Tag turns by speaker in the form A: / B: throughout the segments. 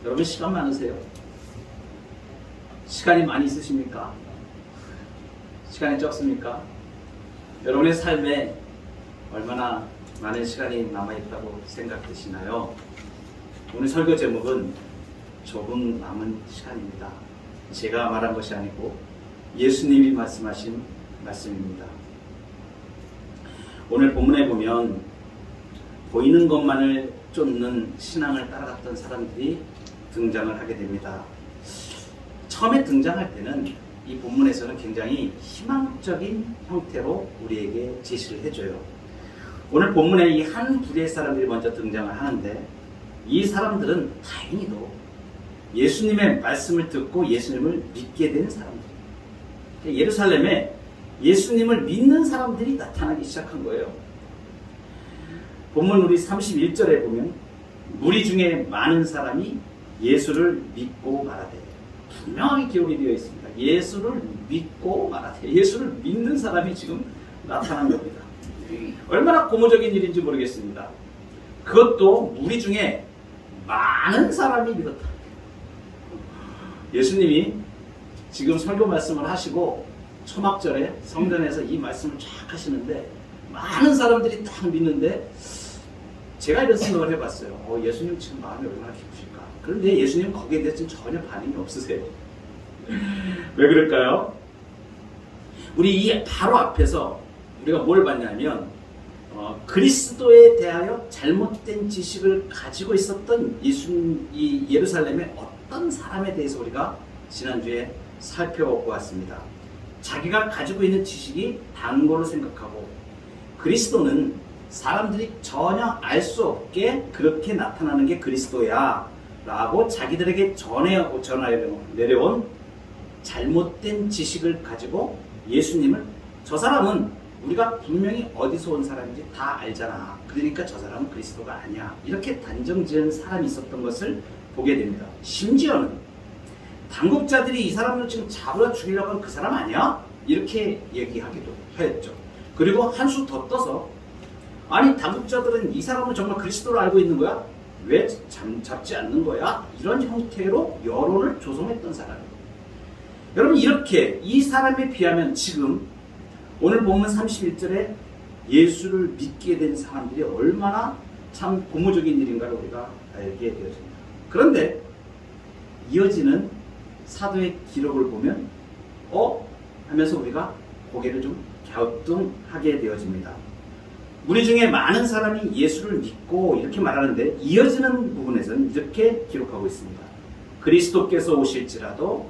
A: 여러분 시간 많으세요? 시간이 많이 있으십니까? 시간이 적습니까? 여러분의 삶에 얼마나 많은 시간이 남아있다고 생각되시나요? 오늘 설교 제목은 조금 남은 시간입니다. 제가 말한 것이 아니고 예수님이 말씀하신 말씀입니다. 오늘 본문에 보면 보이는 것만을 쫓는 신앙을 따라갔던 사람들이 등장을 하게 됩니다. 처음에 등장할 때는 이 본문에서는 굉장히 희망적인 형태로 우리에게 제시를 해줘요. 오늘 본문에 이 한 부류의 사람들이 먼저 등장을 하는데, 이 사람들은 다행히도 예수님의 말씀을 듣고 예수님을 믿게 된 사람들이에요. 예루살렘에 예수님을 믿는 사람들이 나타나기 시작한 거예요. 본문 우리 31절에 보면 무리 중에 많은 사람이 예수를 믿고 말하되, 분명하게 기록이 되어 있습니다. 예수를 믿고 말하되, 예수를 믿는 사람이 지금 나타난 겁니다. 얼마나 고무적인 일인지 모르겠습니다. 그것도 무리 중에 많은 사람이 믿었다. 예수님이 지금 설교 말씀을 하시고 초막절에 성전에서 이 말씀을 쫙 하시는데 많은 사람들이 딱 믿는데, 제가 이런 생각을 해봤어요. 예수님 지금 마음이 얼마나 깊으실까? 그런데 예수님 거기에 대해서는 전혀 반응이 없으세요. 왜 그럴까요? 우리 이 바로 앞에서 우리가 뭘 봤냐면 그리스도에 대하여 잘못된 지식을 가지고 있었던 이 예루살렘의 어떤 사람에 대해서 우리가 지난주에 살펴보았습니다. 자기가 가지고 있는 지식이 다른 걸로 생각하고, 그리스도는 사람들이 전혀 알 수 없게 그렇게 나타나는 게 그리스도야 라고 자기들에게 전하여 내려온 잘못된 지식을 가지고 예수님을, 저 사람은 우리가 분명히 어디서 온 사람인지 다 알잖아, 그러니까 저 사람은 그리스도가 아니야, 이렇게 단정지은 사람이 있었던 것을 보게 됩니다. 심지어는 당국자들이 이 사람을 지금 잡으러 죽이려고 하는 그 사람 아니야? 이렇게 얘기하기도 했죠. 그리고 한 수 더 떠서, 아니 당국자들은 이 사람을 정말 그리스도로 알고 있는 거야? 왜 잡지 않는 거야? 이런 형태로 여론을 조성했던 사람이에요. 여러분, 이렇게 이 사람에 비하면 지금 오늘 본문 31절에 예수를 믿게 된 사람들이 얼마나 참 고무적인 일인가를 우리가 알게 되어집니다. 그런데 이어지는 사도의 기록을 보면 하면서 우리가 고개를 좀 갸우뚱하게 되어집니다. 우리 중에 많은 사람이 예수를 믿고 이렇게 말하는데, 이어지는 부분에서는 이렇게 기록하고 있습니다. 그리스도께서 오실지라도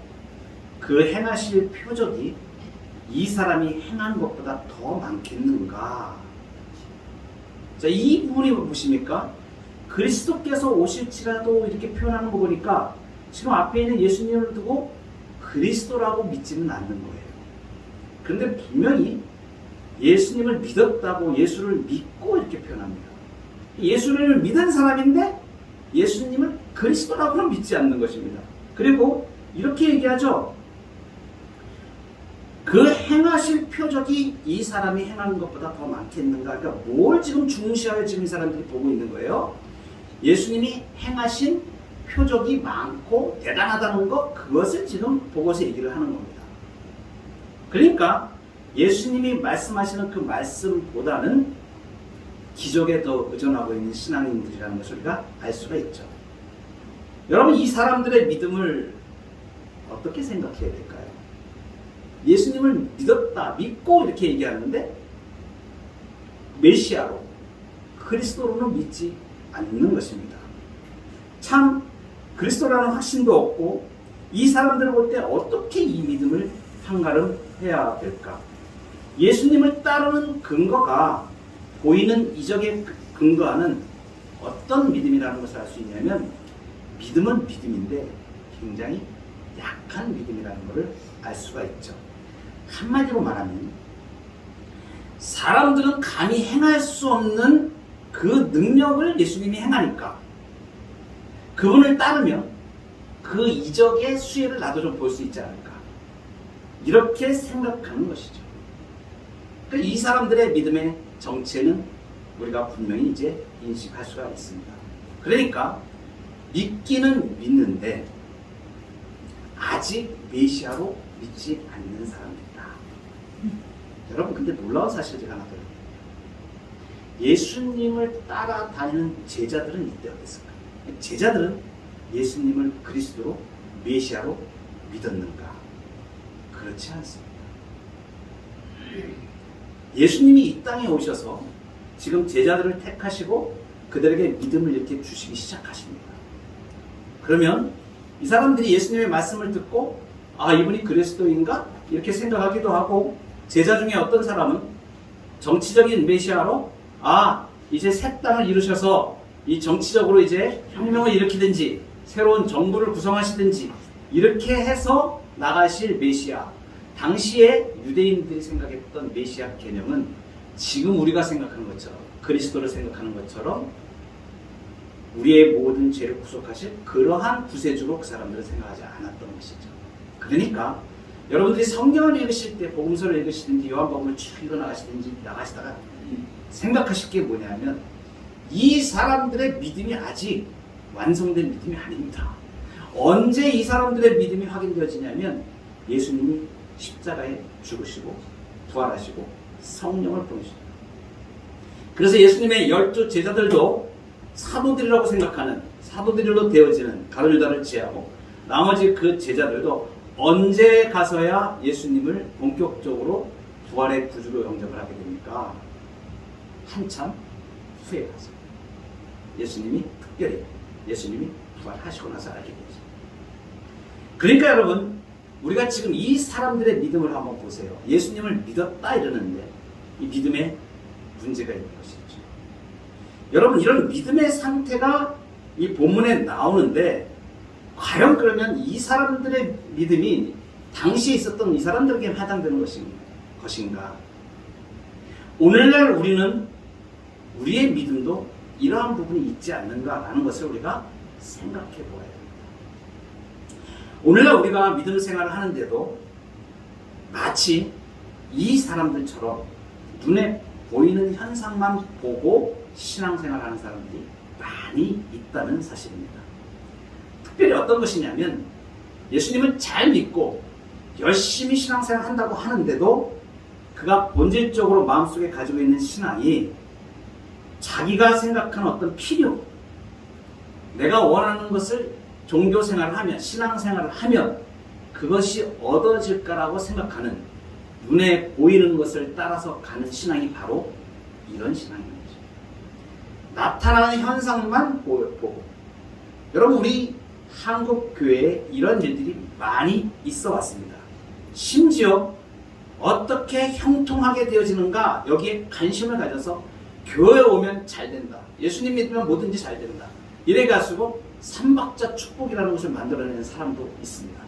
A: 그 행하실 표적이 이 사람이 행한 것보다 더 많겠는가? 자, 이 부분이 보십니까? 그리스도께서 오실지라도 이렇게 표현하는 거 보니까 지금 앞에 있는 예수님을 두고 그리스도라고 믿지는 않는 거예요. 그런데 분명히 예수님을 믿었다고, 예수를 믿고 이렇게 표현합니다. 예수님을 믿은 사람인데 예수님을 그리스도라고는 믿지 않는 것입니다. 그리고 이렇게 얘기하죠. 그 행하실 표적이 이 사람이 행하는 것보다 더 많겠는가? 그러니까 뭘 지금 중시하여 지금 이 사람들이 보고 있는 거예요? 예수님이 행하신 표적이 많고 대단하다는 것, 그것을 지금 보고서 얘기를 하는 겁니다. 그러니까 예수님이 말씀하시는 그 말씀보다는 기적에 더 의존하고 있는 신앙인들이라는 것을 우리가 알 수가 있죠. 여러분, 이 사람들의 믿음을 어떻게 생각해야 될까요? 예수님을 믿었다, 믿고 이렇게 얘기하는데 메시아로, 그리스도로는 믿지 않는 것입니다. 참 그리스도라는 확신도 없고, 이 사람들을 볼 때 어떻게 이 믿음을 판가름해야 될까? 예수님을 따르는 근거가 보이는 이적에 근거하는 어떤 믿음이라는 것을 알 수 있냐면, 믿음은 믿음인데 굉장히 약한 믿음이라는 것을 알 수가 있죠. 한마디로 말하면 사람들은 감히 행할 수 없는 그 능력을 예수님이 행하니까 그분을 따르면 그 이적의 수혜를 나도 좀 볼 수 있지 않을까, 이렇게 생각하는 것이죠. 그러니까 이 사람들의 믿음의 정체는 우리가 분명히 이제 인식할 수가 있습니다. 그러니까 믿기는 믿는데 아직 메시아로 믿지 않는 사람들이다. 여러분, 근데 놀라운 사실 제가 하나 더 드릴게요. 예수님을 따라다니는 제자들은 이때 어땠을까? 제자들은 예수님을 그리스도로 메시아로 믿었는가? 그렇지 않습니다. 예수님이 이 땅에 오셔서 지금 제자들을 택하시고 그들에게 믿음을 이렇게 주시기 시작하십니다. 그러면 이 사람들이 예수님의 말씀을 듣고 아, 이분이 그리스도인가? 이렇게 생각하기도 하고, 제자 중에 어떤 사람은 정치적인 메시아로 아, 이제 새 땅을 이루셔서 이 정치적으로 이제 혁명을 일으키든지 새로운 정부를 구성하시든지 이렇게 해서 나가실 메시아, 당시에 유대인들이 생각했던 메시아 개념은 지금 우리가 생각하는 것처럼, 그리스도를 생각하는 것처럼 우리의 모든 죄를 구속하실 그러한 구세주로 그 사람들은 생각하지 않았던 것이죠. 그러니까 여러분들이 성경을 읽으실 때, 복음서를 읽으시든지 요한복음을 쭉 읽어나가시든지 나가시다가 생각하실 게 뭐냐면 이 사람들의 믿음이 아직 완성된 믿음이 아닙니다. 언제 이 사람들의 믿음이 확인되어지냐면 예수님이 십자가에 죽으시고 부활하시고 성령을 보내십니다. 그래서 예수님의 12 제자들도 사도들이라고 생각하는, 사도들로 되어지는 가룟 유다를 제하고 나머지 그 제자들도 언제 가서야 예수님을 본격적으로 부활의 구주로 영접을 하게 됩니까? 한참 후에 가서 예수님이 특별히 예수님이 부활하시고 나서 알게 되죠. 그러니까 여러분, 우리가 지금 이 사람들의 믿음을 한번 보세요. 예수님을 믿었다 이러는데 이 믿음에 문제가 있는 것이죠. 여러분, 이런 믿음의 상태가 이 본문에 나오는데 과연 그러면 이 사람들의 믿음이 당시에 있었던 이 사람들에게 해당되는 것인가? 오늘날 우리는 우리의 믿음도 이러한 부분이 있지 않는가라는 것을 우리가 생각해 보아야 됩니다. 오늘날 우리가 믿음 생활을 하는데도 마치 이 사람들처럼 눈에 보이는 현상만 보고 신앙생활하는 사람들이 많이 있다는 사실입니다. 특별히 어떤 것이냐면 예수님을 잘 믿고 열심히 신앙생활 한다고 하는데도 그가 본질적으로 마음속에 가지고 있는 신앙이 자기가 생각하는 어떤 필요, 내가 원하는 것을 종교생활을 하면, 신앙생활을 하면 그것이 얻어질까라고 생각하는, 눈에 보이는 것을 따라서 가는 신앙이 바로 이런 신앙인 거죠. 나타나는 현상만 보고. 여러분, 우리 한국 교회에 이런 일들이 많이 있어 왔습니다. 심지어 어떻게 형통하게 되어지는가, 여기에 관심을 가져서 교회에 오면 잘 된다, 예수님 믿으면 뭐든지 잘 된다, 이래가지고 삼박자 축복이라는 것을 만들어내는 사람도 있습니다.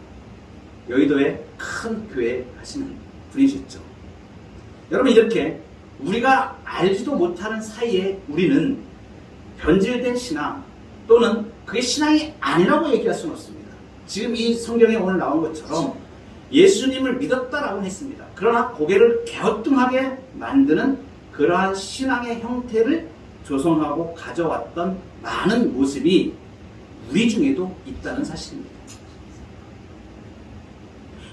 A: 여의도에 큰 교회 하시는 분이셨죠. 여러분, 이렇게 우리가 알지도 못하는 사이에 우리는 변질된 신앙, 또는 그게 신앙이 아니라고 얘기할 수는 없습니다. 지금 이 성경에 오늘 나온 것처럼 예수님을 믿었다라고 했습니다. 그러나 고개를 갸우뚱하게 만드는 그러한 신앙의 형태를 조성하고 가져왔던 많은 모습이 우리 중에도 있다는 사실입니다.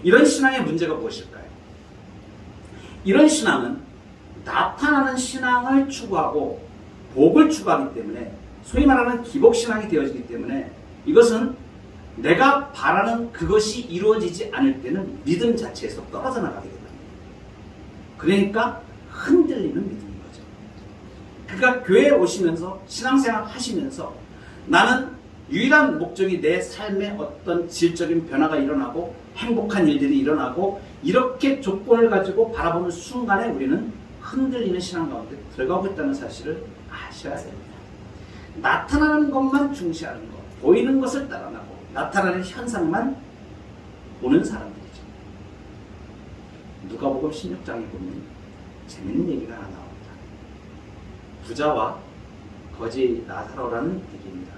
A: 이런 신앙의 문제가 무엇일까요? 이런 신앙은 나타나는 신앙을 추구하고 복을 추구하기 때문에, 소위 말하는 기복신앙이 되어지기 때문에, 이것은 내가 바라는 그것이 이루어지지 않을 때는 믿음 자체에서 떨어져 나가게 됩니다. 그러니까 흔들리는 믿음인 거죠. 그러니까 교회에 오시면서 신앙생활 하시면서 나는 유일한 목적이 내 삶에 어떤 질적인 변화가 일어나고 행복한 일들이 일어나고 이렇게 조건을 가지고 바라보는 순간에 우리는 흔들리는 신앙 가운데 들어가고 있다는 사실을 아셔야 됩니다. 나타나는 것만 중시하는 것, 보이는 것을 따라가고 나타나는 현상만 보는 사람들이죠. 누가복음 16장에 보면 재밌는 얘기가 하나 나옵니다. 부자와 거지 나사로라는 얘기입니다.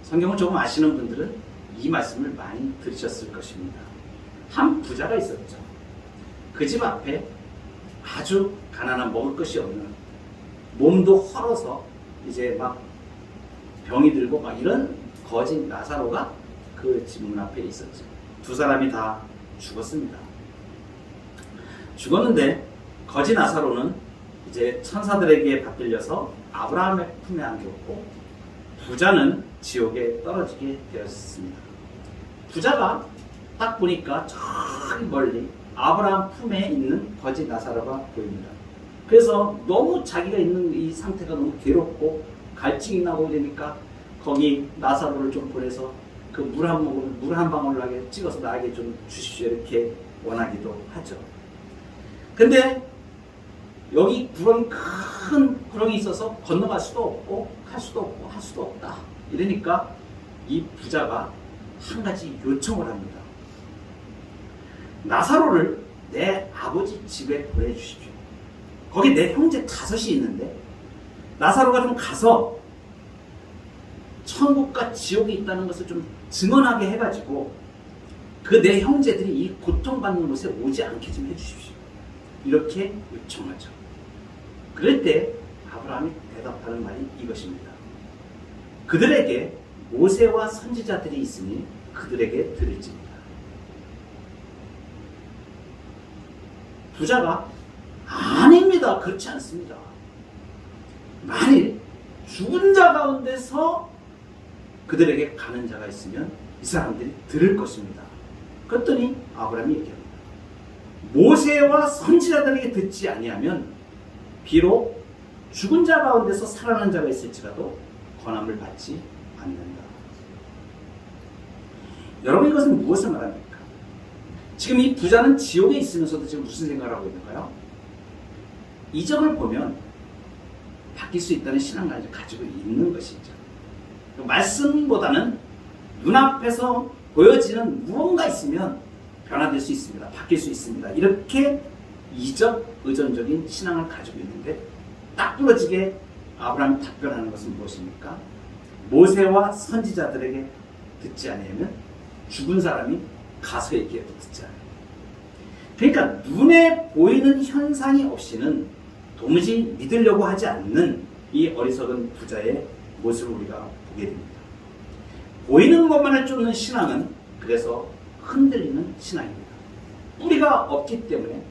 A: 성경을 조금 아시는 분들은 이 말씀을 많이 들으셨을 것입니다. 한 부자가 있었죠. 그 집 앞에 아주 가난한, 먹을 것이 없는, 몸도 헐어서 이제 막 병이 들고 막 이런 거지 나사로가 그 집 문 앞에 있었죠. 두 사람이 다 죽었습니다. 죽었는데 거지 나사로는 이제 천사들에게 받들려서 아브라함의 품에 안겼고, 부자는 지옥에 떨어지게 되었습니다. 부자가 딱 보니까 저기 멀리 아브라함 품에 있는 거지 나사로가 보입니다. 그래서 너무 자기가 있는 이 상태가 너무 괴롭고 갈증이 나고 이러니까 거기 나사로를 좀 보내서 그 물 한 방울 나게 찍어서 나에게 좀 주십시오, 이렇게 원하기도 하죠. 근데 여기 큰 구렁이 있어서 건너갈 수도 없고 할 수도 없고 할 수도 없다. 이러니까 이 부자가 한 가지 요청을 합니다. 나사로를 내 아버지 집에 보내주십시오. 거기 내 형제 5이 있는데 나사로가 좀 가서 천국과 지옥이 있다는 것을 좀 증언하게 해가지고 그 내 형제들이 이 고통받는 곳에 오지 않게 좀 해주십시오. 이렇게 요청하죠. 그럴 때 아브라함이 대답하는 말이 이것입니다. 그들에게 모세와 선지자들이 있으니 그들에게 들을지니라. 부자가 아닙니다, 그렇지 않습니다. 만일 죽은 자 가운데서 그들에게 가는 자가 있으면 이 사람들이 들을 것입니다. 그랬더니 아브라함이 얘기합니다. 모세와 선지자들에게 듣지 아니하면 비록 죽은 자 가운데서 살아난 자가 있을지라도 권함을 받지 않는다. 여러분, 이것은 무엇을 말합니까? 지금 이 부자는 지옥에 있으면서도 지금 무슨 생각을 하고 있는가요? 이적을 보면 바뀔 수 있다는 신앙을 가지고 있는 것이죠. 말씀보다는 눈앞에서 보여지는 무언가 있으면 변화될 수 있습니다. 바뀔 수 있습니다. 이렇게 이적 의존적인 신앙을 가지고 있는데, 딱 부러지게 아브라함이 답변하는 것은 무엇입니까? 모세와 선지자들에게 듣지 아니하면 죽은 사람이 가서 얘기해도 듣지 않아요. 그러니까 눈에 보이는 현상이 없이는 도무지 믿으려고 하지 않는 이 어리석은 부자의 모습을 우리가 보게 됩니다. 보이는 것만을 쫓는 신앙은 그래서 흔들리는 신앙입니다. 뿌리가 없기 때문에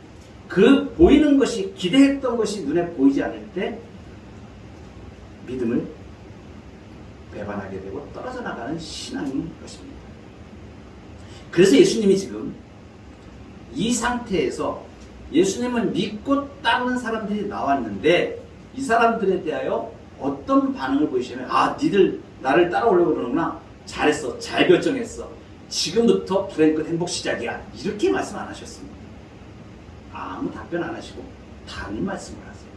A: 그 보이는 것이, 기대했던 것이 눈에 보이지 않을 때 믿음을 배반하게 되고 떨어져 나가는 신앙인 것입니다. 그래서 예수님이 지금 이 상태에서 예수님을 믿고 따르는 사람들이 나왔는데, 이 사람들에 대하여 어떤 반응을 보이시냐면, 아, 니들 나를 따라오려고 그러는구나. 잘했어. 잘 결정했어. 지금부터 불행 끝 행복 시작이야. 이렇게 말씀 안 하셨습니다. 아무 답변 안 하시고 다른 말씀을 하세요.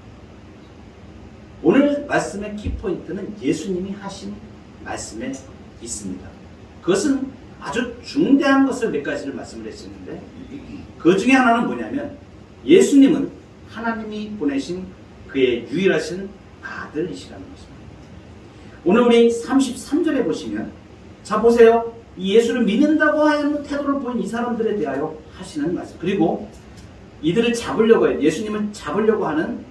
A: 오늘 말씀의 키포인트는 예수님이 하신 말씀에 있습니다. 그것은 아주 중대한 것을 몇 가지를 말씀을 했었는데, 그 중에 하나는 뭐냐면, 예수님은 하나님이 보내신 그의 유일하신 아들이시라는 것입니다. 오늘 우리 33절에 보시면, 자 보세요. 이 예수를 믿는다고 하는 태도를 보인 이 사람들에 대하여 하시는 말씀. 그리고 이들을 잡으려고 해요. 예수님을 잡으려고 하는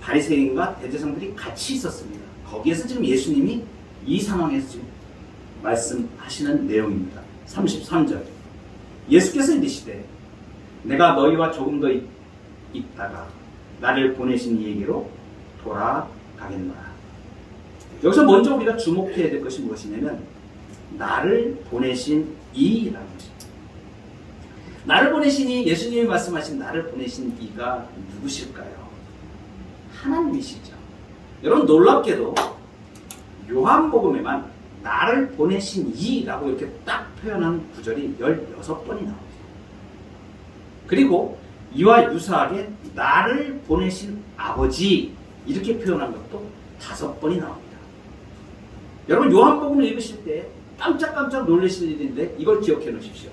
A: 바리새인과 대제사장들이 같이 있었습니다. 거기에서 지금 예수님이 이 상황에서 지금 말씀하시는 내용입니다. 33절. 예수께서 이르시되 내가 너희와 조금 더 있다가 나를 보내신 이에게로 돌아가겠노라. 여기서 먼저 우리가 주목해야 될 것이 무엇이냐면, 나를 보내신 이라는 것입니다. 나를 보내신 이, 예수님이 말씀하신 나를 보내신 이가 누구실까요? 하나님이시죠. 여러분, 놀랍게도 요한복음에만 나를 보내신 이라고 이렇게 딱 표현한 구절이 16번이 나옵니다. 그리고 이와 유사하게 나를 보내신 아버지 이렇게 표현한 것도 5번이 나옵니다. 여러분, 요한복음을 읽으실 때 깜짝깜짝 놀라실 일인데 이걸 기억해 놓으십시오.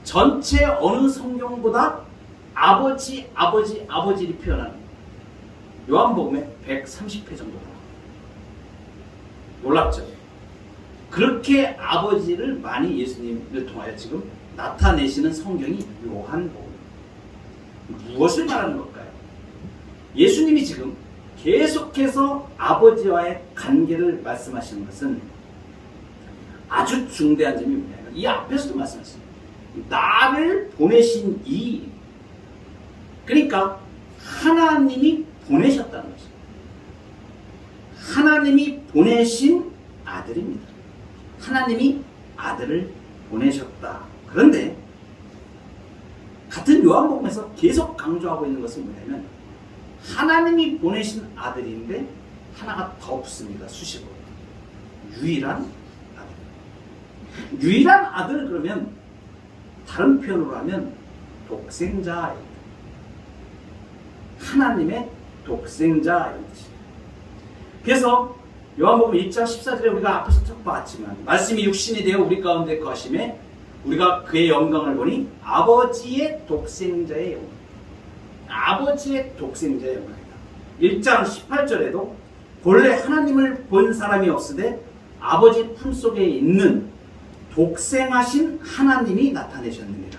A: 전체 어느 성경보다 아버지를 표현하는 요한복음에 130회 정도 나옵니다. 놀랍죠? 그렇게 아버지를 많이 예수님을 통하여 지금 나타내시는 성경이 요한복음. 무엇을 말하는 걸까요? 예수님이 지금 계속해서 아버지와의 관계를 말씀하시는 것은 아주 중대한 점이 뭐냐면 이 앞에서도 말씀하셨습니다. 나를 보내신 이, 그러니까 하나님이 보내셨다는 것입니다. 하나님이 보내신 아들입니다. 하나님이 아들을 보내셨다. 그런데 같은 요한복음에서 계속 강조하고 있는 것은 뭐냐면 하나님이 보내신 아들인데 하나가 더 없습니다. 수식어로. 유일한 아들. 유일한 아들 그러면 다른 표현으로 하면 독생자입니다. 하나님의 독생자인 뜻입니다. 그래서 요한복음 1장 14절에 우리가 앞에서 쭉 봤지만 말씀이 육신이 되어 우리 가운데 거하심에 우리가 그의 영광을 보니 아버지의 독생자의 영광. 아버지의 독생자의 영광이다. 1장 18절에도 본래 하나님을 본 사람이 없으되 아버지 품속에 있는 독생하신 하나님이 나타내셨느니라.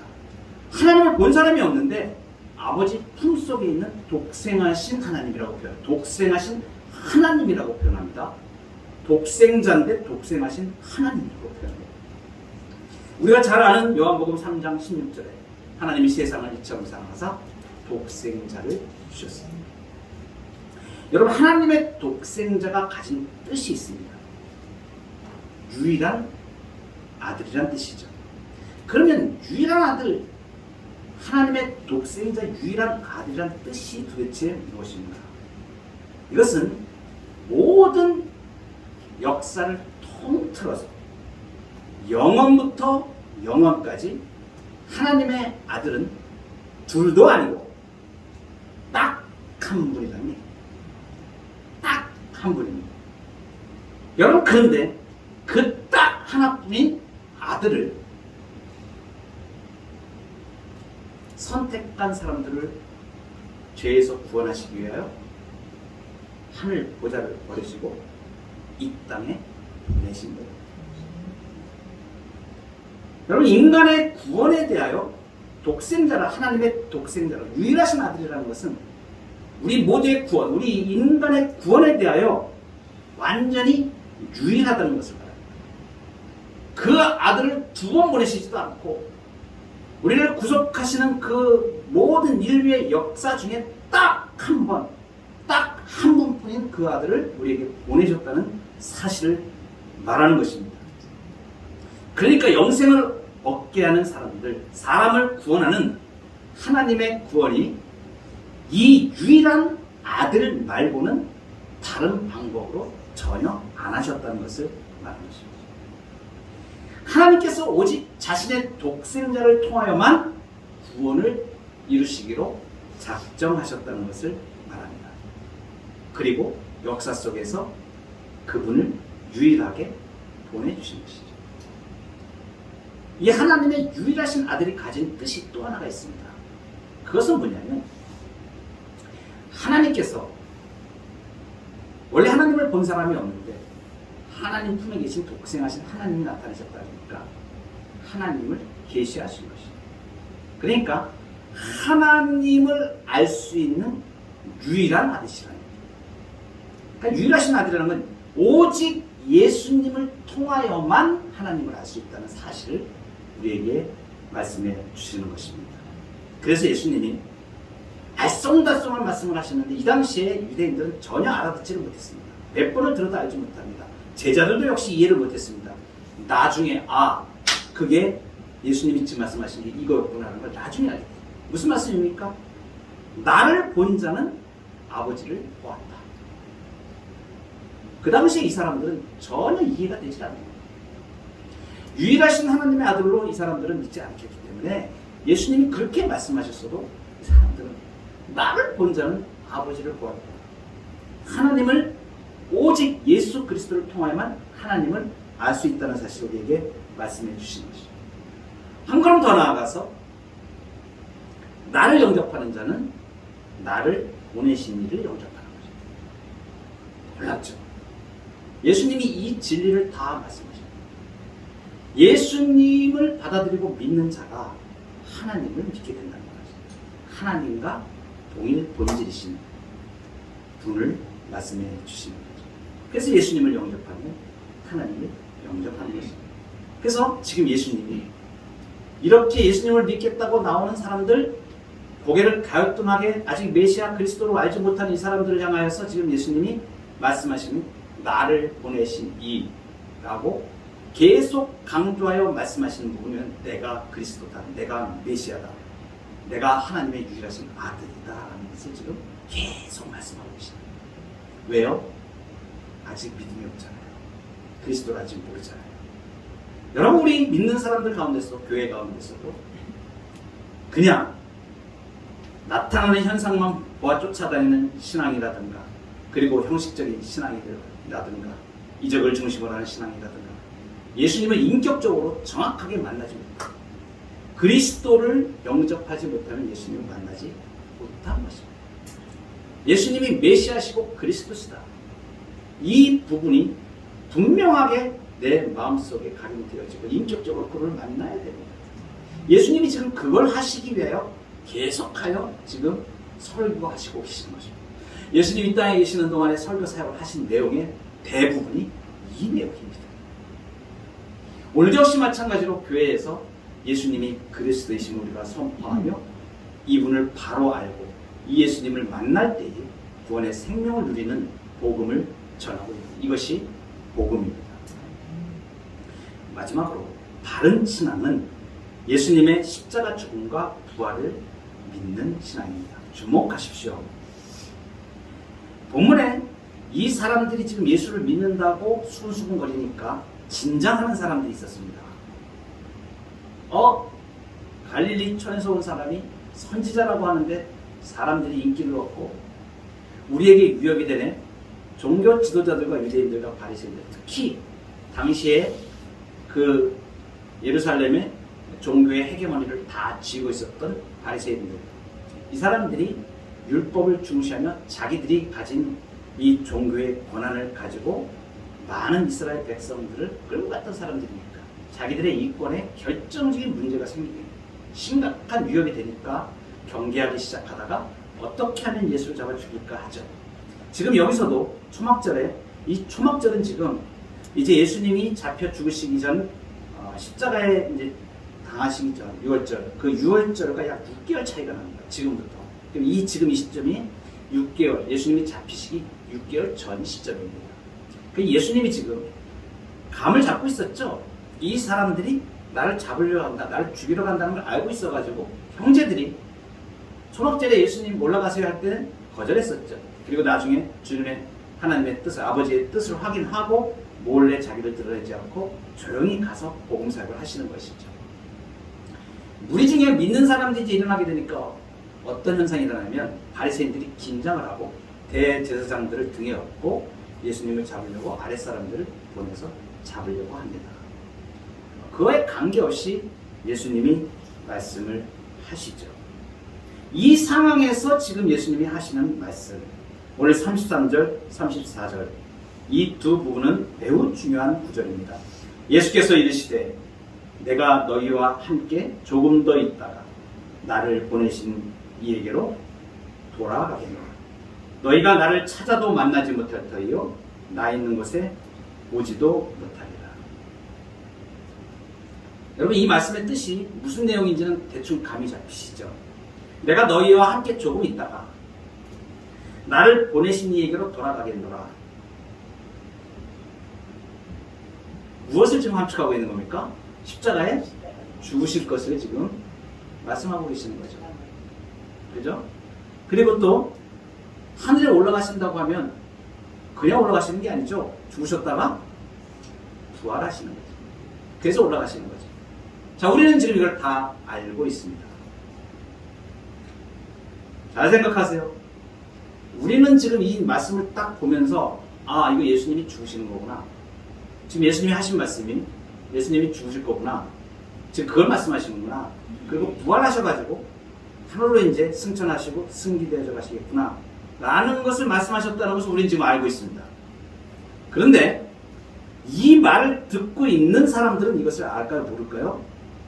A: 하나님을 본 사람이 없는데 아버지 품속에 있는 독생하신 하나님이라고 표현합니다. 독생하신 하나님이라고 표현합니다. 독생자인데 독생하신 하나님이라고 표현합니다. 우리가 잘 아는 요한복음 3장 16절에 하나님이 세상을 이처럼 사랑하사 독생자를 주셨습니다. 여러분, 하나님의 독생자가 가진 뜻이 있습니다. 유일한 아들이란 뜻이죠. 그러면 유일한 아들, 하나님의 독생자 유일한 아들이란 뜻이 도대체 무엇인가? 이것은 모든 역사를 통틀어서 영원부터 영원까지 하나님의 아들은 둘도 아니고 딱 한 분이라니. 딱 한 분입니다. 여러분, 그런데 그 딱 하나뿐인 아들을 선택한 사람들을 죄에서 구원하시기 위하여 하늘 보좌를 버리시고 이 땅에 보내신 거예요. 여러분, 인간의 구원에 대하여 독생자라, 하나님의 독생자라, 유일하신 아들이라는 것은 우리 모두의 구원, 우리 인간의 구원에 대하여 완전히 유일하다는 것을 말합니다. 그 아들을 두 번 보내시지도 않고 우리를 구속하시는 그 모든 인류의 역사 중에 딱 한 번, 딱 한 분뿐인 그 아들을 우리에게 보내셨다는 사실을 말하는 것입니다. 그러니까 영생을 얻게 하는 사람들, 사람을 구원하는 하나님의 구원이 이 유일한 아들 말고는 다른 방법으로 전혀 안 하셨다는 것을 말하는 것입니다. 하나님께서 오직 자신의 독생자를 통하여만 구원을 이루시기로 작정하셨다는 것을 말합니다. 그리고 역사 속에서 그분을 유일하게 보내주신 것이죠. 이 하나님의 유일하신 아들이 가진 뜻이 또 하나가 있습니다. 그것은 뭐냐면 하나님께서 원래 하나님을 본 사람이 없는데 하나님 품에 계신 독생하신 하나님이 나타나셨다니까 하나님을 계시하신 것이죠. 그러니까 하나님을 알 수 있는 유일한 아들이라는 거예요. 그러니까 유일하신 아들이라는 건 오직 예수님을 통하여만 하나님을 알 수 있다는 사실을 우리에게 말씀해 주시는 것입니다. 그래서 예수님이 알쏭달쏭한 말씀을 하셨는데 이 당시에 유대인들은 전혀 알아듣지를 못했습니다. 몇 번을 들어도 알지 못합니다. 제자들도 역시 이해를 못했습니다. 나중에 그게 예수님이 지금 말씀하신 게 이거였구나 하는 걸 나중에 알게 돼요. 무슨 말씀입니까? 나를 본 자는 아버지를 보았다. 그 당시에 이 사람들은 전혀 이해가 되지 않아요. 유일하신 하나님의 아들로 이 사람들은 믿지 않겠기 때문에 예수님이 그렇게 말씀하셨어도 이 사람들은 나를 본 자는 아버지를 보았다. 하나님을 오직 예수 그리스도를 통하여만 하나님을 알 수 있다는 사실을 우리에게 말씀해 주신 것이죠. 한 걸음 더 나아가서 나를 영접하는 자는 나를 보내신 이를 영접하는 거죠. 몰랐죠? 예수님이 이 진리를 다 말씀하십니다. 예수님을 받아들이고 믿는 자가 하나님을 믿게 된다는 거죠. 하나님과 동일 본질이신 분을 말씀해 주시는 거죠. 그래서 예수님을 영접하면 하나님을 영접하는 것입니다. 그래서 지금 예수님이 이렇게 예수님을 믿겠다고 나오는 사람들, 고개를 가요뚱하게 아직 메시아 그리스도로 알지 못하는 이 사람들을 향하여서 지금 예수님이 말씀하시는 나를 보내신 이라고 계속 강조하여 말씀하시는 부분은 내가 그리스도다, 내가 메시아다, 내가 하나님의 유일하신 아들이다 라는 것을 지금 계속 말씀하고 계십니다. 왜요? 아직 믿음이 없잖아요. 그리스도를 아직 모르잖아요. 여러분, 우리 믿는 사람들 가운데서, 교회 가운데서도 그냥 나타나는 현상만 보아 쫓아다니는 신앙이라든가, 그리고 형식적인 신앙이라든가, 이적을 중심으로 하는 신앙이라든가, 예수님을 인격적으로 정확하게 만나지 못하고 그리스도를 영접하지 못하면 예수님을 만나지 못한 것입니다. 예수님이 메시아시고 그리스도시다, 이 부분이 분명하게 내 마음속에 각인되어지고 인격적으로 그를 만나야 됩니다. 예수님이 지금 그걸 하시기 위하여 계속하여 지금 설교하시고 계시는 것입니다. 예수님 이 땅에 계시는 동안에 설교 사역을 하신 내용의 대부분이 이 내용입니다. 오늘 역시 마찬가지로 교회에서 예수님이 그리스도이심을 우리가 선포하며 이분을 바로 알고 이 예수님을 만날 때에 구원의 생명을 누리는 복음을 전하고 있는 이것이 복음입니다. 마지막으로 바른 신앙은 예수님의 십자가 죽음과 부활을 믿는 신앙입니다. 주목하십시오. 본문에 이 사람들이 지금 예수를 믿는다고 수근수근거리니까 진장하는 사람들이 있었습니다. 갈릴리촌에서 온 사람이 선지자라고 하는데 사람들이 인기를 얻고 우리에게 위협이 되네. 종교 지도자들과 유대인들과 바리새인들, 특히 당시에 그 예루살렘의 종교의 헤게모니를 다 쥐고 있었던 바리새인들, 이 사람들이 율법을 중시하며 자기들이 가진 이 종교의 권한을 가지고 많은 이스라엘 백성들을 끌고 갔던 사람들이니까 자기들의 이권에 결정적인 문제가 생기게 심각한 위협이 되니까 경계하기 시작하다가 어떻게 하면 예수를 잡아 죽일까 하죠. 지금 여기서도 초막절에, 이 초막절은 지금 이제 예수님이 잡혀 죽으시기 전 십자가에 이제 당하시기 전 6월절, 그 6월절과 약 6개월 차이가 납니다. 지금부터. 그럼 지금 이 시점이 6개월, 예수님이 잡히시기 6개월 전 시점입니다. 그 예수님이 지금 감을 잡고 있었죠. 이 사람들이 나를 잡으려고 한다, 나를 죽이러 간다는 걸 알고 있어가지고 형제들이 초막절에 예수님 올라가세요 할 때는 거절했었죠. 그리고 나중에 주님의 하나님의 뜻을, 아버지의 뜻을 확인하고 몰래 자기를 드러내지 않고 조용히 가서 복음사역을 하시는 것이죠. 무리 중에 믿는 사람들이 이제 일어나게 되니까 어떤 현상이 일어나면 바리새인들이 긴장을 하고 대제사장들을 등에 업고 예수님을 잡으려고 아랫사람들을 보내서 잡으려고 합니다. 그와에 관계없이 예수님이 말씀을 하시죠. 이 상황에서 지금 예수님이 하시는 말씀, 오늘 33절, 34절 이 두 부분은 매우 중요한 구절입니다. 예수께서 이르시되 내가 너희와 함께 조금 더 있다가 나를 보내신 이에게로 돌아가겠노라. 너희가 나를 찾아도 만나지 못할 터이요 나 있는 곳에 오지도 못하리라. 여러분, 이 말씀의 뜻이 무슨 내용인지는 대충 감이 잡히시죠? 내가 너희와 함께 조금 있다가 나를 보내신 이에게로 돌아가겠노라. 무엇을 지금 함축하고 있는 겁니까? 십자가에 죽으실 것을 지금 말씀하고 계시는 거죠. 그죠? 그리고 또 하늘에 올라가신다고 하면 그냥 올라가시는 게 아니죠. 죽으셨다가 부활하시는 거죠. 그래서 올라가시는 거죠. 자, 우리는 지금 이걸 다 알고 있습니다. 잘 생각하세요. 우리는 지금 이 말씀을 딱 보면서 이거 예수님이 죽으시는 거구나. 지금 예수님이 하신 말씀이 예수님이 죽으실 거구나. 지금 그걸 말씀하시는구나. 그리고 부활하셔가지고 하늘로 이제 승천하시고 승기되어져 가시겠구나 라는 것을 말씀하셨다는 것을 우리는 지금 알고 있습니다. 그런데 이 말을 듣고 있는 사람들은 이것을 알까요? 모를까요?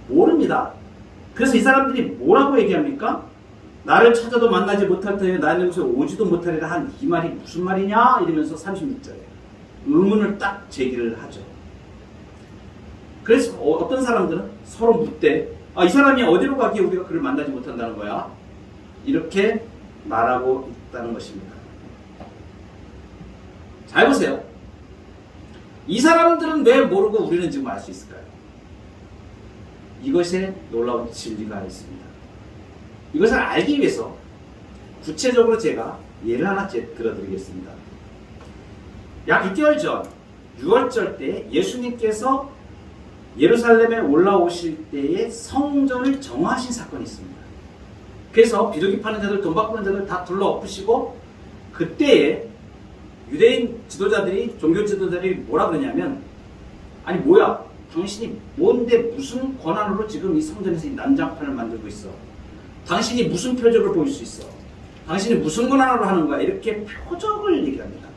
A: 모릅니다. 그래서 이 사람들이 뭐라고 얘기합니까? 나를 찾아도 만나지 못할 터에 나는 곳에 오지도 못하리라 한 이 말이 무슨 말이냐? 이러면서 36절에 의문을 딱 제기를 하죠. 그래서 어떤 사람들은 서로 묻되 이 사람이 어디로 가기에 우리가 그를 만나지 못한다는 거야? 이렇게 말하고 있다는 것입니다. 잘 보세요. 이 사람들은 왜 모르고 우리는 지금 알 수 있을까요? 이것에 놀라운 진리가 있습니다. 이것을 알기 위해서 구체적으로 제가 예를 하나 들어드리겠습니다. 약 6개월 전 6월절 때 예수님께서 예루살렘에 올라오실 때에 성전을 정화하신 사건이 있습니다. 그래서 비둘기 파는 자들, 돈 바꾸는 자들 다 둘러 엎으시고 그때에 유대인 지도자들이, 종교 지도자들이 뭐라 그러냐면 아니 뭐야, 당신이 뭔데 무슨 권한으로 지금 이 성전에서 이 난장판을 만들고 있어? 당신이 무슨 표적을 보일 수 있어? 당신이 무슨 권한으로 하는 거야? 이렇게 표적을 얘기합니다.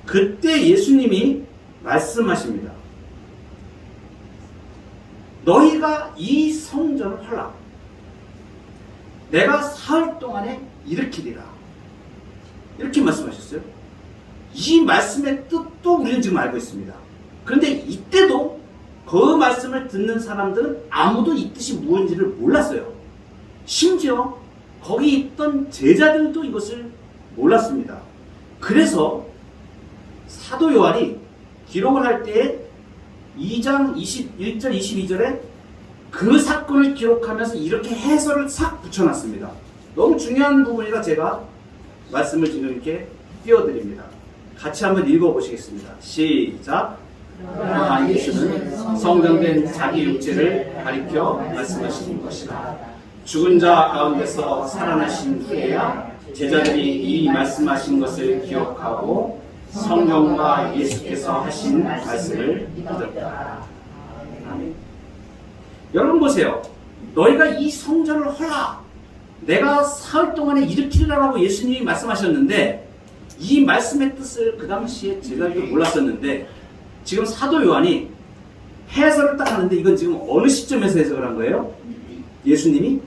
A: 그때 예수님이 말씀하십니다. 너희가 이 성전을 헐라. 내가 사흘 동안에 일으키리라. 이렇게 말씀하셨어요. 이 말씀의 뜻도 우리는 지금 알고 있습니다. 그런데 이때도 그 말씀을 듣는 사람들은 아무도 이 뜻이 무엇인지를 몰랐어요. 심지어 거기 있던 제자들도 이것을 몰랐습니다. 그래서 사도 요한이 기록을 할 때에 2장 21절 22절에 그 사건을 기록하면서 이렇게 해설을 싹 붙여놨습니다. 너무 중요한 부분이라 제가 말씀을 지금 이렇게 띄워드립니다. 같이 한번 읽어보시겠습니다. 시작. 그러나 예수는 성전된 자기 육체를 가리켜 말씀하신 것이다. 죽은 자 가운데서 살아나신 후에야 제자들이 이 말씀하신 것을 기억하고 성령과 예수께서 하신 말씀을 믿었다. 아멘. 여러분 보세요. 너희가 이 성전을 헐라. 내가 사흘 동안에 일으키리라고 예수님이 말씀하셨는데 이 말씀의 뜻을 그 당시에 제자들도 몰랐었는데 지금 사도 요한이 해설을 딱 하는데 이건 지금 어느 시점에서 해석을 한 거예요? 예수님이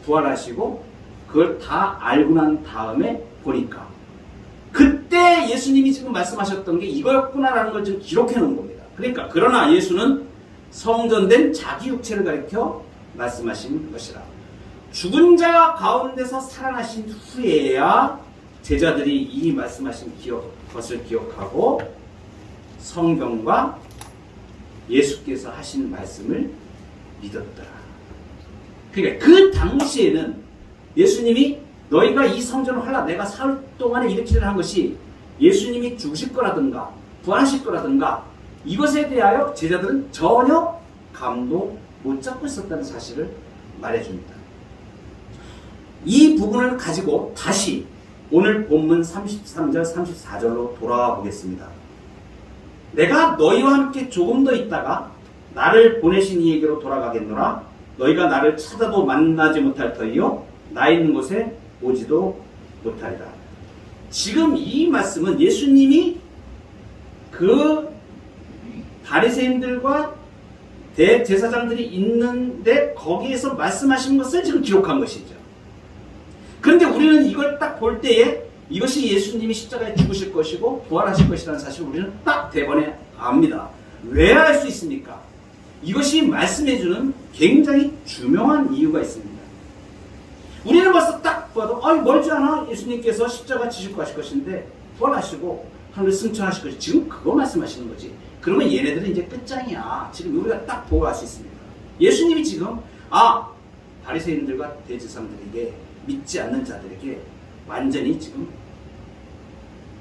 A: 부활하시고 그걸 다 알고 난 다음에 보니까 그때 예수님이 지금 말씀하셨던 게 이거였구나라는 걸 지금 기록해 놓은 겁니다. 그러니까 그러나 예수는 성전된 자기 육체를 가리켜 말씀하신 것이라. 죽은 자 가운데서 살아나신 후에야 제자들이 이 말씀하신 것을 기억하고 성경과 예수께서 하신 말씀을 믿었더라. 그러니까 그 당시에는 예수님이 너희가 이 성전을 헐라 내가 사흘 동안에 일으키려 한 것이 예수님이 죽으실 거라든가 부활하실 거라든가 이것에 대하여 제자들은 전혀 감도 못 잡고 있었다는 사실을 말해줍니다. 이 부분을 가지고 다시 오늘 본문 33절 34절로 돌아와 보겠습니다. 내가 너희와 함께 조금 더 있다가 나를 보내신 이에게로 돌아가겠노라. 너희가 나를 찾아도 만나지 못할 터이요 나 있는 곳에 오지도 못하리라. 지금 이 말씀은 예수님이 그 바리새인들과 대제사장들이 있는데 거기에서 말씀하신 것을 지금 기록한 것이죠. 그런데 우리는 이걸 딱 볼 때에 이것이 예수님이 십자가에 죽으실 것이고 부활하실 것이라는 사실을 우리는 딱 대번에 압니다. 왜 알 수 있습니까? 이것이 말씀해주는 굉장히 중요한 이유가 있습니다. 우리는 벌써 딱 봐도 멀지 않아 예수님께서 십자가 지시고 하실 것인데 부활하시고 하늘 승천하실 것이 지금 그거 말씀하시는 거지. 그러면 얘네들은 이제 끝장이야. 지금 우리가 딱 보고 알 수 있습니다. 예수님이 지금 바리새인들과 대제사장들에게 믿지 않는 자들에게 완전히 지금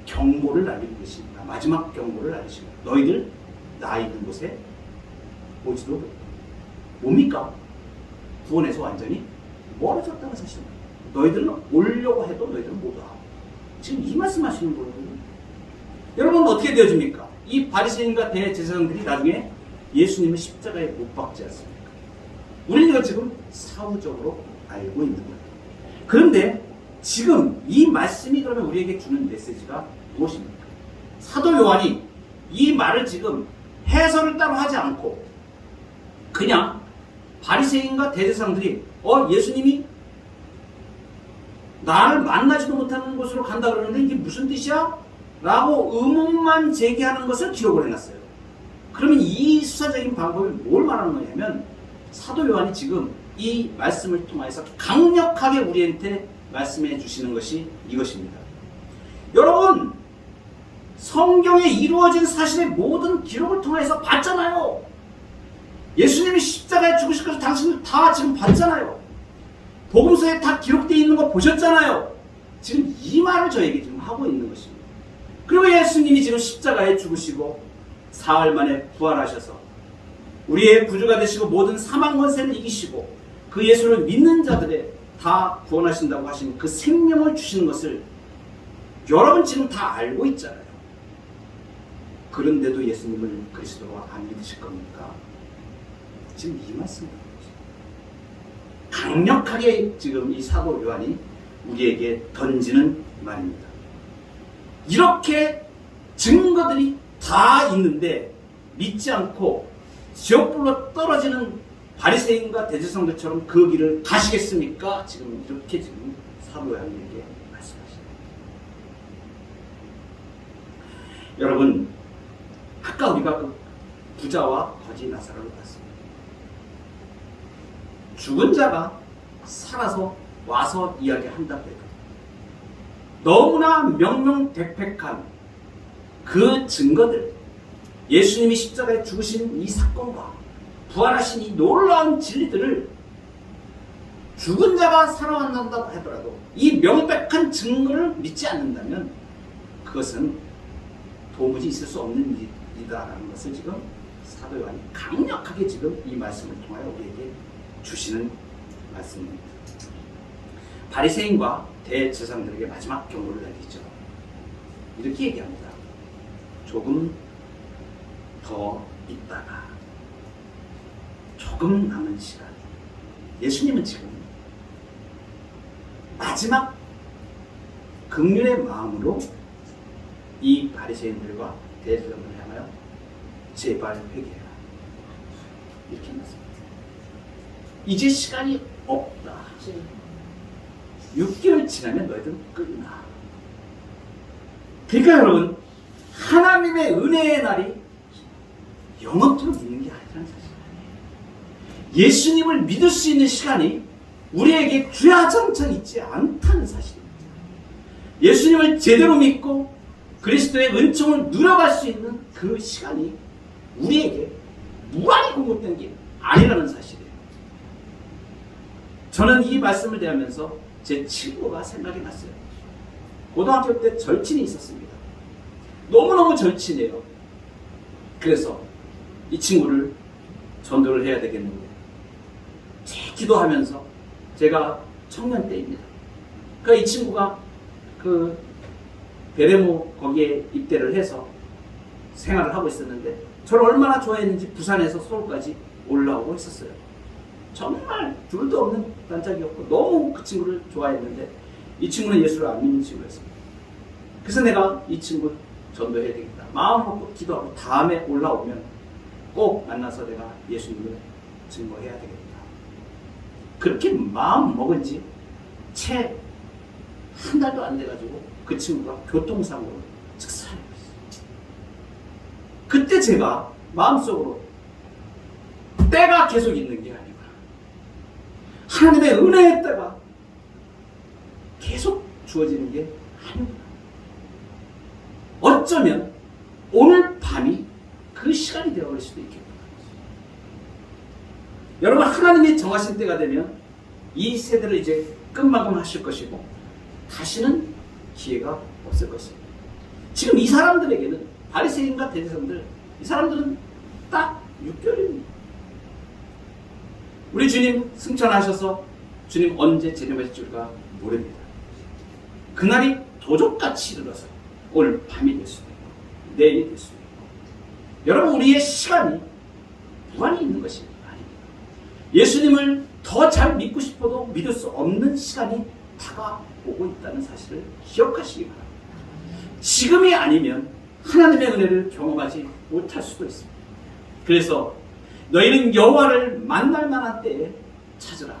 A: 경고를 날리고 계십니다. 마지막 경고를 날리십니다. 너희들 나 있는 곳에 오지도 못해. 뭡니까? 구원에서 완전히 멀어졌다는 사실입니다. 너희들은 오려고 해도 너희들은 못 와. 지금 이 말씀하시는 거거든요. 여러분 어떻게 되어집니까? 이 바리새인과 대제사장들이 나중에 예수님을 십자가에 못 박지 않습니까? 우리는 이거 지금 사후적으로 알고 있는 거예요. 그런데 지금 이 말씀이 그러면 우리에게 주는 메시지가 무엇입니까? 사도 요한이 이 말을 지금 해설을 따로 하지 않고 그냥 바리새인과 대제사장들이 예수님이 나를 만나지도 못하는 곳으로 간다 그러는데 이게 무슨 뜻이야? 라고 의문만 제기하는 것을 기록을 해놨어요. 그러면 이 구체적인 방법이 뭘 말하는 거냐면 사도 요한이 지금 이 말씀을 통해서 강력하게 우리한테 말씀해 주시는 것이 이것입니다. 여러분, 성경에 이루어진 사실의 모든 기록을 통해서 봤잖아요. 예수님이 십자가에 죽으실 것을 당신들 다 지금 봤잖아요. 복음서에 다 기록되어 있는 거 보셨잖아요. 지금 이 말을 저에게 지금 하고 있는 것입니다. 그리고 예수님이 지금 십자가에 죽으시고 사흘 만에 부활하셔서 우리의 구주가 되시고 모든 사망 권세를 이기시고 그 예수를 믿는 자들의 다 구원하신다고 하신 그 생명을 주시는 것을 여러분 지금 다 알고 있잖아요. 그런데도 예수님을 그리스도로 안 믿으실 겁니까? 지금 이 말씀입니다. 강력하게 지금 이 사도 요한이 우리에게 던지는 말입니다. 이렇게 증거들이 다 있는데 믿지 않고 지옥불로 떨어지는 바리새인과 대제사장들처럼 그 길을 가시겠습니까? 지금 이렇게 지금 사도 요한에게 말씀하십니다. 여러분, 아까 우리가 그 부자와 거지 나사로를 봤습니다. 죽은 자가 살아서 와서 이야기한다고 해도 너무나 명명백백한 그 증거들, 예수님이 십자가에 죽으신 이 사건과 부활하신 이 놀라운 진리들을 죽은 자가 살아난다고 하더라도 이 명백한 증거를 믿지 않는다면 그것은 도무지 있을 수 없는 일이다라는 것을 지금 사도 요한이 강력하게 지금 이 말씀을 통하여 우리에게 주시는 말씀입니다. 바리새인과 대제사장들에게 마지막 경고를 내리죠. 이렇게 얘기합니다. 조금 더 있다가 조금 남은 시간, 예수님은 지금 마지막 긍휼의 마음으로 이 바리새인들과 대제사장들을 향하여 제발 회개해라 이렇게 말씀합니다. 이제 시간이 없다. 6개월 지나면 너희들은 끝나. 그러니까 여러분, 하나님의 은혜의 날이 영원토록 있는 게 아니라는 사실. 예수님을 믿을 수 있는 시간이 우리에게 주야장창 있지 않다는 사실입니다. 예수님을 제대로 믿고 그리스도의 은총을 누려갈 수 있는 그 시간이 우리에게 무한히 공급된 게 아니라는 사실이에요. 저는 이 말씀을 대하면서 제 친구가 생각이 났어요. 고등학교 때 절친이 있었습니다. 너무너무 절친이에요. 그래서 이 친구를 전도를 해야 되겠는데 기도하면서 제가 청년 때입니다. 그러니까 이 친구가 그 베레모 거기에 입대를 해서 생활을 하고 있었는데 저를 얼마나 좋아했는지 부산에서 서울까지 올라오고 있었어요. 정말 둘도 없는 단짝이었고 너무 그 친구를 좋아했는데 이 친구는 예수를 안 믿는 친구였습니다. 그래서 내가 이 친구 전도해야 되겠다. 마음 먹고 기도하고 다음에 올라오면 꼭 만나서 내가 예수님을 증거해야 되겠다. 그렇게 마음 먹은 지 채 한 달도 안 돼가지고 그 친구가 교통사고로 즉사하고 있어요. 그때 제가 마음속으로 때가 계속 있는 게 아니구나. 하나님의 은혜의 때가 계속 주어지는 게 아니구나. 어쩌면 오늘 밤이 그 시간이 되어버릴 수도 있겠구나. 여러분, 하나님이 정하신 때가 되면 이 세대를 이제 끝마감하실 것이고 다시는 기회가 없을 것입니다. 지금 이 사람들에게는 바리새인과 대제사장들, 이 사람들은 딱 6개월입니다. 우리 주님 승천하셔서 주님 언제 재림하실지가 모릅니다. 그날이 도적같이 이르러서 오늘 밤이 될 수도 있고 내일이 될 수도 있고, 여러분, 우리의 시간이 무한히 있는 것이 아닙니다. 예수님을 더 잘 믿고 싶어도 믿을 수 없는 시간이 다가오고 있다는 사실을 기억하시기 바랍니다. 지금이 아니면 하나님의 은혜를 경험하지 못할 수도 있습니다. 그래서 너희는 여호와를 만날 만한 때에 찾으라.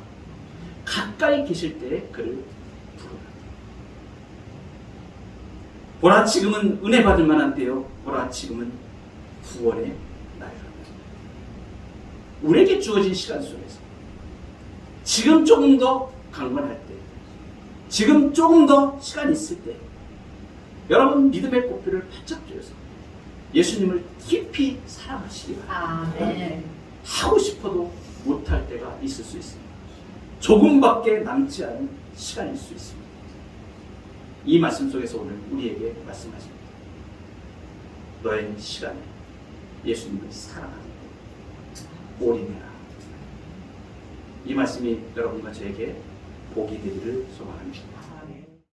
A: 가까이 계실 때에 그를 부르라. 보라, 지금은 은혜 받을 만한 때요. 보라, 지금은 구원의 날이라. 우리에게 주어진 시간 속에서 지금 조금 더 강건할 때, 지금 조금 더 시간이 있을 때 여러분 믿음의 꽃피를 바짝 쥐어서 예수님을 깊이 사랑하시기 바랍니다.
B: 아멘.
A: 하고 싶어도 못할 때가 있을 수 있습니다. 조금밖에 남지 않은 시간일 수 있습니다. 이 말씀 속에서 오늘 우리에게 말씀하십니다. 너의 시간에 예수님을 사랑하는 데 올인해라. 이 말씀이 여러분과 저에게 복이 되기를 소망합니다.